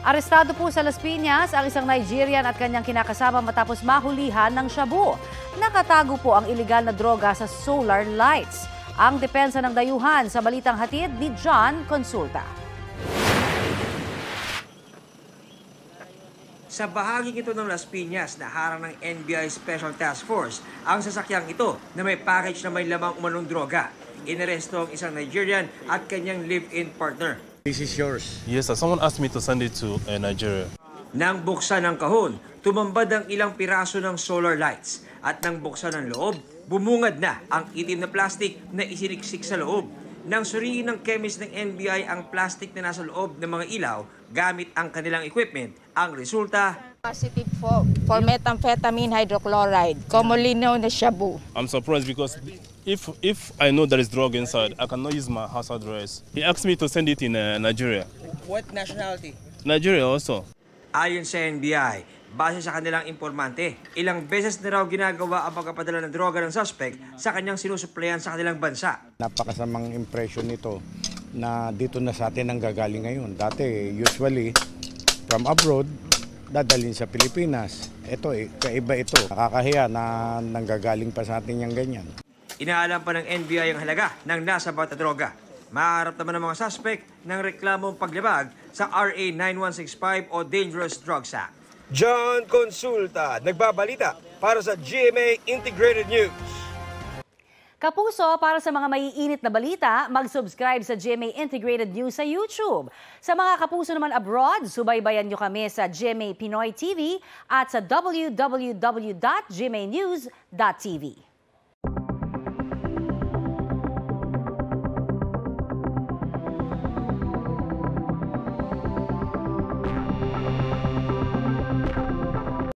Arestado po sa Las Piñas ang isang Nigerian at kanyang kinakasama matapos mahulihan ng shabu. Nakatago po ang ilegal na droga sa solar lights. Ang depensa ng dayuhan sa balitang hatid ni John Consulta. Sa bahaging ito ng Las Piñas na harang ng NBI Special Task Force ang sasakyang ito na may package na may lamang umanong droga. Inaresto ang isang Nigerian at kanyang live-in partner. This is yours. Yes, sir. Someone asked me to send it to Nigeria. Nang buksan ang kahon, tumambad ang ilang piraso ng solar lights. At nang buksan ang loob, bumungad na ang itim na plastic na isiniksik sa loob. Nang suriin ng chemist ng NBI ang plastic na nasa loob ng mga ilaw gamit ang kanilang equipment, ang resulta Positive for methamphetamine hydrochloride, commonly known as shabu. I'm surprised because if I know there is drug inside, I cannot use my house address. He asked me to send it in Nigeria. What nationality? Nigeria also. Ayon sa NBI, base sa kanilang impormante, ilang beses na raw ginagawa ang pagpapadala ng droga ng suspect sa kanyang sinusuplayan sa kanilang bansa. Napakasamang impression nito na dito na sa atin ang gagaling ngayon. Dati, usually, from abroad, dadalhin sa Pilipinas. Ito, kaiba ito. Nakakahiya na nanggagaling pa sa atin yung ganyan. Inaalam pa ng NBI ang halaga ng nasabat na droga. Maharap naman ng mga suspect ng reklamong paglabag sa RA 9165 o Dangerous Drugs Act. John Consulta, nagbabalita para sa GMA Integrated News. Kapuso, para sa mga maiinit na balita, mag-subscribe sa GMA Integrated News sa YouTube. Sa mga kapuso naman abroad, subaybayan nyo kami sa GMA Pinoy TV at sa www.gmanews.tv.